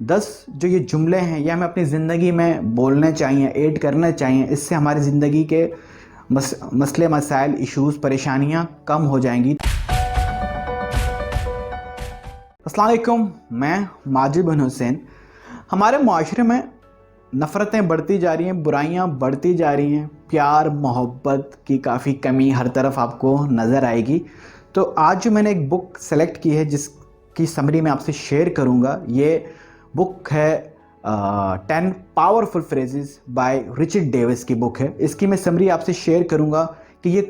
10 जो ये जुमले हैं ये हमें अपनी ज़िंदगी में बोलने चाहिए, ऐड करने चाहिए। इससे हमारी ज़िंदगी के मसले मसाइल, इश्यूज़, परेशानियाँ कम हो जाएंगी। अस्सलाम वालेकुम, मैं माजिद बिन हुसैन। हमारे माशरे में नफ़रतें बढ़ती जा रही हैं, बुराइयां बढ़ती जा रही हैं, प्यार मोहब्बत की काफ़ी कमी हर तरफ आपको नज़र आएगी। तो आज जो मैंने एक बुक सेलेक्ट की है जिसकी समरी मैं आपसे शेयर करूंगा, ये बुक है 10 powerful phrases by Richard Davis की बुक है। इसकी मैं समरी आपसे शेयर करूंगा कि ये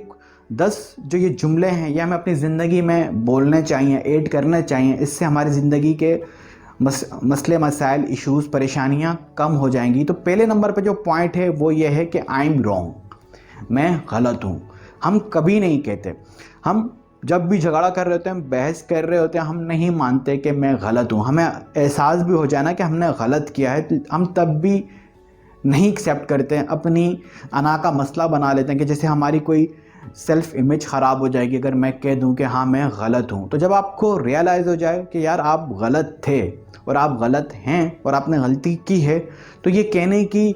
10 जो ये जुमले हैं ये हमें अपनी ज़िंदगी में बोलने चाहिए, ऐड करने चाहिए। इससे हमारी ज़िंदगी के मसले मसाइल, इश्यूज़, परेशानियाँ कम हो जाएंगी। तो पहले नंबर पे जो पॉइंट है वो ये है कि आई एम रॉन्ग, मैं गलत हूँ। हम कभी नहीं कहते, हम जब भी झगड़ा कर रहे होते हैं, बहस कर रहे होते हैं, हम नहीं मानते कि मैं गलत हूँ। हमें एहसास भी हो जाना कि हमने गलत किया है तो हम तब भी नहीं एक्सेप्ट करते हैं, अपनी अना का मसला बना लेते हैं कि जैसे हमारी कोई सेल्फ इमेज ख़राब हो जाएगी अगर मैं कह दूं कि हाँ मैं गलत हूं। तो जब आपको रियलाइज़ हो जाए कि यार आप गलत थे और आप गलत हैं और आपने गलती की है, तो ये कहने की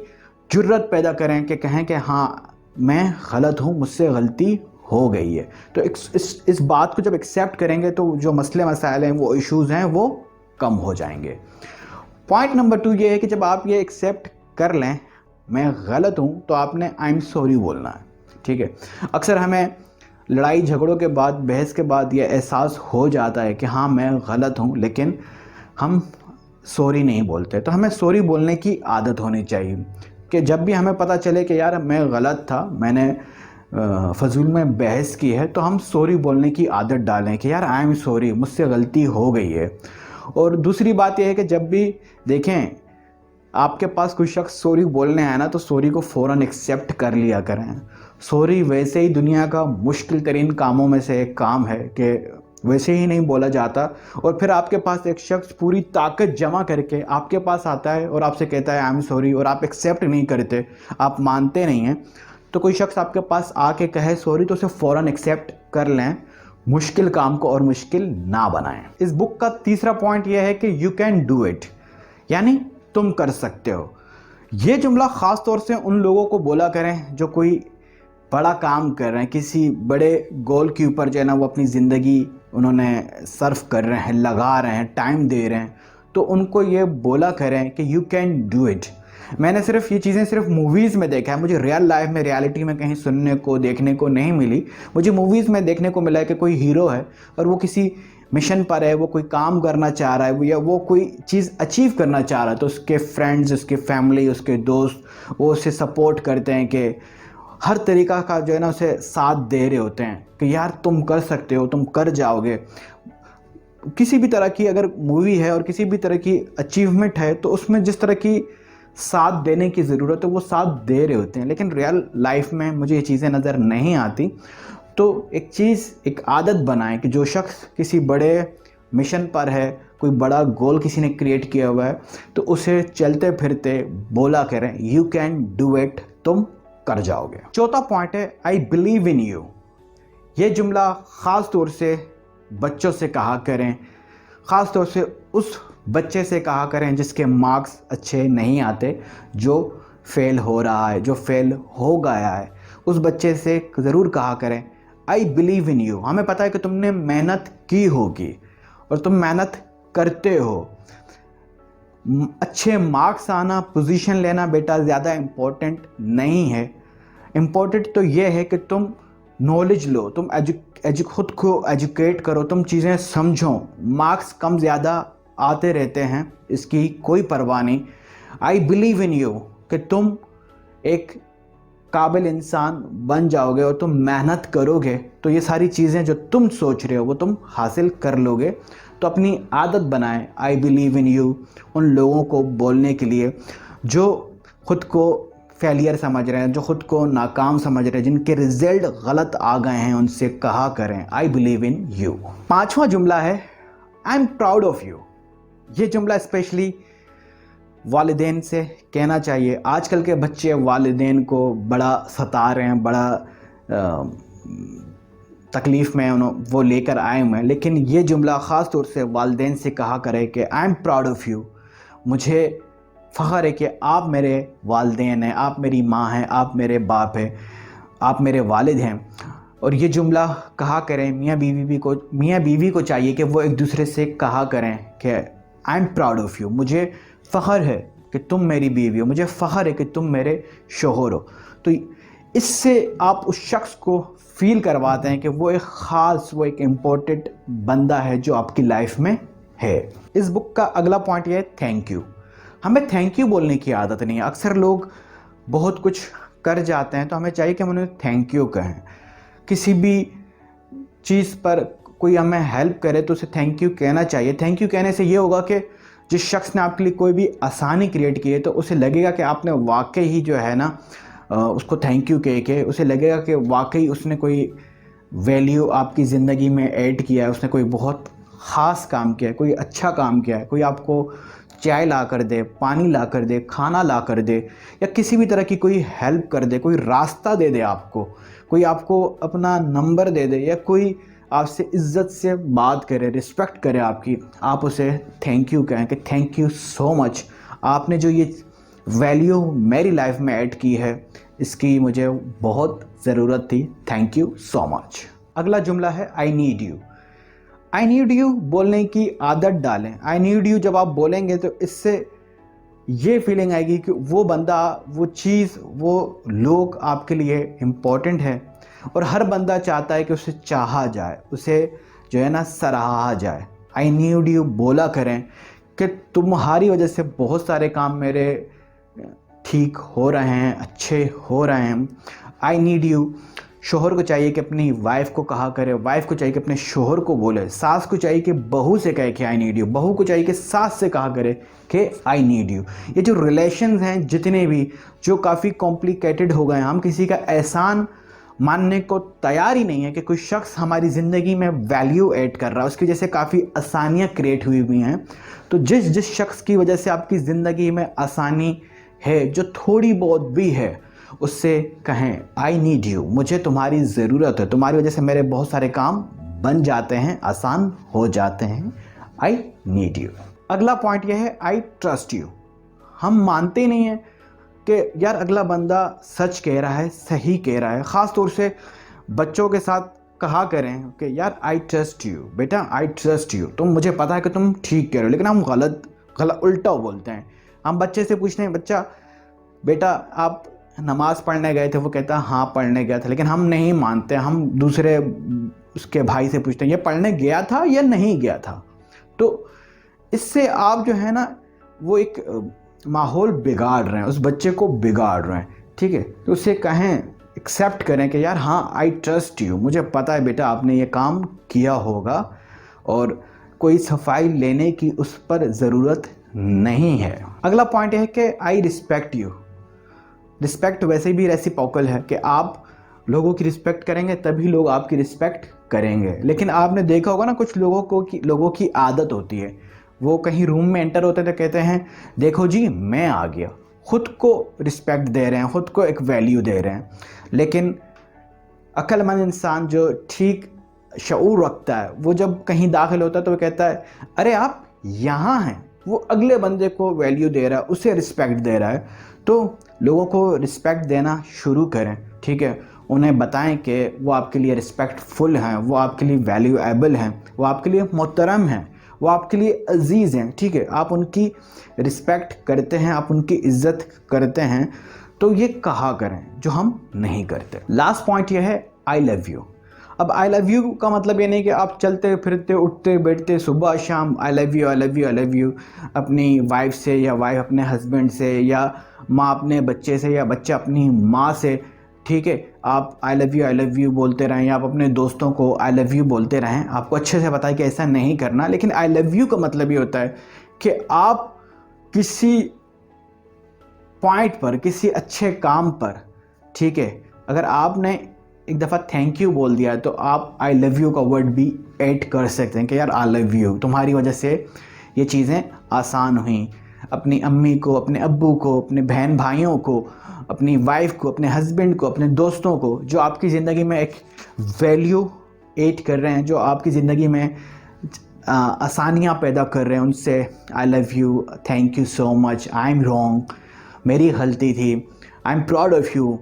जुर्रत पैदा करें कि कहें कि हाँ मैं गलत हूं, मुझसे गलती हो गई है। तो इस बात को जब एक्सेप्ट करेंगे तो जो मसले मसाइल हैं, वो इश्यूज़ हैं, वो कम हो जाएंगे। पॉइंट नंबर 2 ये है कि जब आप ये एक्सेप्ट कर लें मैं गलत हूँ, तो आपने आई एम सॉरी बोलना है। ठीक है, अक्सर हमें लड़ाई झगड़ों के बाद, बहस के बाद ये एहसास हो जाता है कि हाँ मैं गलत हूँ, लेकिन हम सॉरी नहीं बोलते। तो हमें सॉरी बोलने की आदत होनी चाहिए कि जब भी हमें पता चले कि यार मैं गलत था, मैंने फजूल में बहस की है, तो हम सॉरी बोलने की आदत डालें कि यार आई एम सॉरी, मुझसे गलती हो गई है। और दूसरी बात यह है कि जब भी देखें आपके पास कोई शख्स सॉरी बोलने आया ना, तो सॉरी को फ़ौरन एक्सेप्ट कर लिया करें। सॉरी वैसे ही दुनिया का मुश्किल तरीन कामों में से एक काम है कि वैसे ही नहीं बोला जाता। और फिर आपके पास एक शख्स पूरी ताकत जमा करके आपके पास आता है और आपसे कहता है आई एम सॉरी, और आप एक्सेप्ट नहीं करते, आप मानते नहीं हैं। तो कोई शख्स आपके पास आके कहे सॉरी, तो उसे फ़ौरन एक्सेप्ट कर लें, मुश्किल काम को और मुश्किल ना बनाएं। इस बुक का तीसरा पॉइंट यह है कि यू कैन डू इट, यानी तुम कर सकते हो। ये जुमला ख़ास तौर से उन लोगों को बोला करें जो कोई बड़ा काम कर रहे हैं, किसी बड़े गोल के ऊपर जो है ना वो अपनी ज़िंदगी उन्होंने सर्व कर रहे हैं, लगा रहे हैं, टाइम दे रहे हैं। तो उनको ये बोला करें कि यू कैन डू इट। मैंने सिर्फ ये चीज़ें सिर्फ मूवीज़ में देखा है, मुझे रियल लाइफ में, रियलिटी में कहीं सुनने को, देखने को नहीं मिली। मुझे मूवीज़ में देखने को मिला है कि कोई हीरो है और वो किसी मिशन पर है, वो कोई काम करना चाह रहा है या वो कोई चीज़ अचीव करना चाह रहा है, तो उसके फ्रेंड्स, उसके फैमिली, उसके दोस्त वो उसे सपोर्ट करते हैं कि हर तरीक़ा का जो है ना उसे साथ दे रहे होते हैं कि यार तुम कर सकते हो, तुम कर जाओगे। किसी भी तरह की अगर मूवी है और किसी भी तरह की अचीवमेंट है, तो उसमें जिस तरह की साथ देने की ज़रूरत है वो साथ दे रहे होते हैं। लेकिन रियल लाइफ में मुझे ये चीज़ें नज़र नहीं आती। तो एक चीज़, एक आदत बनाएं कि जो शख्स किसी बड़े मिशन पर है, कोई बड़ा गोल किसी ने क्रिएट किया हुआ है, तो उसे चलते फिरते बोला करें यू कैन डू इट, तुम कर जाओगे। चौथा पॉइंट है आई बिलीव इन यू। ये जुमला ख़ास तौर से बच्चों से कहा करें, ख़ास तौर से उस बच्चे से कहा करें जिसके मार्क्स अच्छे नहीं आते, जो फेल हो रहा है, जो फेल हो गया है, उस बच्चे से ज़रूर कहा करें आई बिलीव इन यू। हमें पता है कि तुमने मेहनत की होगी और तुम मेहनत करते हो। अच्छे मार्क्स आना, पोजीशन लेना बेटा ज़्यादा इम्पोर्टेंट नहीं है। इम्पोर्टेंट तो ये है कि तुम नॉलेज लो, तुम खुद को एजुकेट करो, तुम चीज़ें समझो। मार्क्स कम ज़्यादा आते रहते हैं, इसकी कोई परवाह नहीं। आई बिलीव इन यू कि तुम एक काबिल इंसान बन जाओगे और तुम मेहनत करोगे तो ये सारी चीज़ें जो तुम सोच रहे हो वो तुम हासिल कर लोगे। तो अपनी आदत बनाएं आई बिलीव इन यू उन लोगों को बोलने के लिए जो खुद को फेलियर समझ रहे हैं, जो खुद को नाकाम समझ रहे हैं, जिनके रिजल्ट गलत आ गए हैं, उनसे कहा करें आई बिलीव इन यू। पांचवा जुमला है I am proud of you. ये जुमला स्पेशली वालिदैन से कहना चाहिए। आजकल के बच्चे वालिदैन को बड़ा सता रहे हैं, बड़ा तकलीफ़ में वो लेकर आए हुए हैं। लेकिन ये जुमला ख़ास तौर से वालिदैन से कहा करे कि I am proud of you. मुझे फ़ख्र है कि आप मेरे वालिदैन हैं, आप मेरी माँ हैं, आप मेरे बाप हैं, आप मेरे वालिद हैं। और ये जुमला कहा करें, मियाँ बीवी को चाहिए कि वो एक दूसरे से कहा करें कि I am proud of you, मुझे फ़ख्र है कि तुम मेरी बीवी हो, मुझे फ़ख्र है कि तुम मेरे शोहर हो। तो इससे आप उस शख्स को फ़ील करवाते हैं कि वो एक ख़ास, वो एक इम्पोर्टेंट बंदा है जो आपकी लाइफ में है। इस बुक का अगला पॉइंट ये है थैंक यू। हमें थैंक यू बोलने की आदत नहीं है। अक्सर लोग बहुत कुछ कर जाते हैं तो हमें चाहिए कि हम उन्हें थैंक यू कहें। किसी भी चीज़ पर कोई हमें हेल्प करे तो उसे थैंक यू कहना चाहिए। थैंक यू कहने से ये होगा कि जिस शख्स ने आपके लिए कोई भी आसानी क्रिएट की है तो उसे लगेगा कि आपने वाकई ही जो है ना उसको थैंक यू कह के उसे लगेगा कि वाकई उसने कोई वैल्यू आपकी ज़िंदगी में ऐड किया है, उसने कोई बहुत ख़ास काम किया है, कोई अच्छा काम किया है, कोई आपको चाय ला कर दे, पानी ला कर दे, खाना ला कर दे, या किसी भी तरह की कोई हेल्प कर दे, कोई रास्ता दे दे आपको, कोई आपको अपना नंबर दे दे, या कोई आपसे इज़्ज़त से बात करे, रिस्पेक्ट करे आपकी, आप उसे थैंक यू कहें कि थैंक यू सो मच, आपने जो ये वैल्यू मेरी लाइफ में ऐड की है इसकी मुझे बहुत ज़रूरत थी, थैंक यू सो मच। अगला जुमला है I need you. I need you बोलने की आदत डालें। आई नीड यू जब आप बोलेंगे तो इससे ये फीलिंग आएगी कि वो बंदा, वो चीज़, वो लोग आपके लिए इम्पोर्टेंट है और हर बंदा चाहता है कि उसे चाहा जाए, उसे जो है ना सराहा जाए। आई नीड यू बोला करें कि तुम्हारी वजह से बहुत सारे काम मेरे ठीक हो रहे हैं, अच्छे हो रहे हैं। आई नीड यू शोहर को चाहिए कि अपनी वाइफ को कहा करे, वाइफ को चाहिए कि अपने शोहर को बोले, सास को चाहिए कि बहू से कहे कि आई नीड यू, बहू को चाहिए कि सास से कहा करे कि आई नीड यू। ये जो रिलेशंस हैं जितने भी, जो काफ़ी कॉम्प्लिकेटेड हो गए हैं, हम किसी का एहसान मानने को तैयार ही नहीं है कि कोई शख्स हमारी ज़िंदगी में वैल्यू ऐड कर रहा है, उसकी वजह से काफ़ी आसानियाँ क्रिएट हुई हुई हैं। तो जिस शख्स की वजह से आपकी ज़िंदगी में आसानी है, जो थोड़ी बहुत भी है, उससे कहें आई नीड यू, मुझे तुम्हारी ज़रूरत है, तुम्हारी वजह से मेरे बहुत सारे काम बन जाते हैं, आसान हो जाते हैं, आई नीड यू। अगला पॉइंट यह है आई ट्रस्ट यू। हम मानते नहीं हैं कि यार अगला बंदा सच कह रहा है, सही कह रहा है। ख़ास तौर से बच्चों के साथ कहा करें कि यार आई ट्रस्ट यू, बेटा आई ट्रस्ट यू, तुम, मुझे पता है कि तुम ठीक कह रहे हो, लेकिन हम गलत उल्टा बोलते हैं। हम बच्चे से पूछते हैं, बच्चा बेटा आप नमाज़ पढ़ने गए थे? वो कहता है हाँ पढ़ने गया था, लेकिन हम नहीं मानते, हम दूसरे उसके भाई से पूछते हैं ये पढ़ने गया था या नहीं गया था। तो इससे आप जो है ना वो एक माहौल बिगाड़ रहे हैं, उस बच्चे को बिगाड़ रहे हैं, ठीक है। तो उसे कहें, एक्सेप्ट करें कि यार हाँ आई ट्रस्ट यू, मुझे पता है बेटा आपने ये काम किया होगा और कोई सफाई लेने की उस पर ज़रूरत नहीं है। अगला पॉइंट है कि आई रिस्पेक्ट यू। रिस्पेक्ट वैसे भी रेसिप्रोकल है कि आप लोगों की रिस्पेक्ट करेंगे तभी लोग आपकी रिस्पेक्ट करेंगे। लेकिन आपने देखा होगा ना कुछ लोगों की आदत होती है, वो कहीं रूम में एंटर होते तो कहते हैं देखो जी मैं आ गया, ख़ुद को रिस्पेक्ट दे रहे हैं, ख़ुद को एक वैल्यू दे रहे हैं। लेकिन अक्लमंद इंसान जो ठीक शऊर रखता है, वो जब कहीं दाखिल होता है तो वो कहता है अरे आप यहाँ हैं, वो अगले बंदे को वैल्यू दे रहा है, उसे रिस्पेक्ट दे रहा है। तो लोगों को रिस्पेक्ट देना शुरू करें, ठीक है। उन्हें बताएं कि वो आपके लिए रिस्पेक्टफुल हैं, वो आपके लिए वैल्यूएबल हैं, वो आपके लिए मोहतरम हैं, वो आपके लिए अजीज़ हैं, ठीक है। आप उनकी रिस्पेक्ट करते हैं, आप उनकी इज़्ज़त करते हैं, तो ये कहा करें जो हम नहीं करते। लास्ट पॉइंट ये है आई लव यू। अब आई लव यू का मतलब ये नहीं कि आप चलते फिरते उठते बैठते सुबह शाम I love you I love you I love you अपनी वाइफ से, या वाइफ अपने हस्बैंड से, या माँ अपने बच्चे से, या बच्चा अपनी माँ से, ठीक है। आप आई लव यू बोलते रहें, या आप अपने दोस्तों को आई लव यू बोलते रहें। आपको अच्छे से पता है कि ऐसा नहीं करना, लेकिन आई लव यू का मतलब ये होता है कि आप किसी पॉइंट पर, किसी अच्छे काम पर, ठीक है, अगर आपने एक दफ़ा थैंक यू बोल दिया तो आप आई लव यू का वर्ड भी ऐड कर सकते हैं कि यार आई लव यू, तुम्हारी वजह से ये चीज़ें आसान हुई। अपनी अम्मी को, अपने अब्बू को, अपने बहन भाइयों को, अपनी वाइफ को, अपने हस्बैंड को, अपने दोस्तों को, जो आपकी ज़िंदगी में एक वैल्यू ऐड कर रहे हैं, जो आपकी ज़िंदगी में आसानियाँ पैदा कर रहे हैं उनसे I love you, thank you so much, I am wrong, मेरी गलती थी, I am proud of you,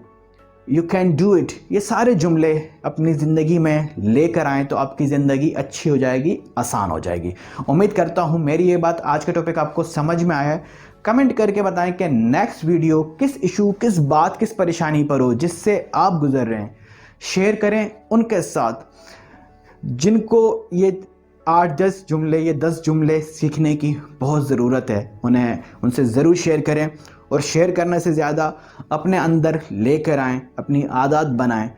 you can do it, ये सारे जुमले अपनी ज़िंदगी में लेकर आएँ तो आपकी ज़िंदगी अच्छी हो जाएगी, आसान हो जाएगी। उम्मीद करता हूँ मेरी ये बात आज का टॉपिक आपको समझ में आया है। कमेंट करके बताएं कि नेक्स्ट वीडियो किस इशू, किस बात, किस परेशानी पर हो जिससे आप गुजर रहे हैं। शेयर करें उनके साथ जिनको ये 8-10 जुमले, ये 10 जुमले सीखने की बहुत ज़रूरत है। उनसे ज़रूर शेयर करें और शेयर करने से ज़्यादा अपने अंदर लेकर आएँ, अपनी आदत बनाएं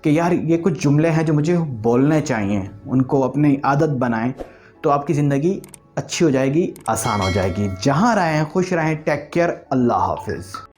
कि यार ये कुछ जुमले हैं जो मुझे बोलने चाहिए, उनको अपनी आदत बनाएं तो आपकी ज़िंदगी अच्छी हो जाएगी, आसान हो जाएगी। जहाँ रहें खुश रहें, टेक केयर, अल्लाह हाफिज़।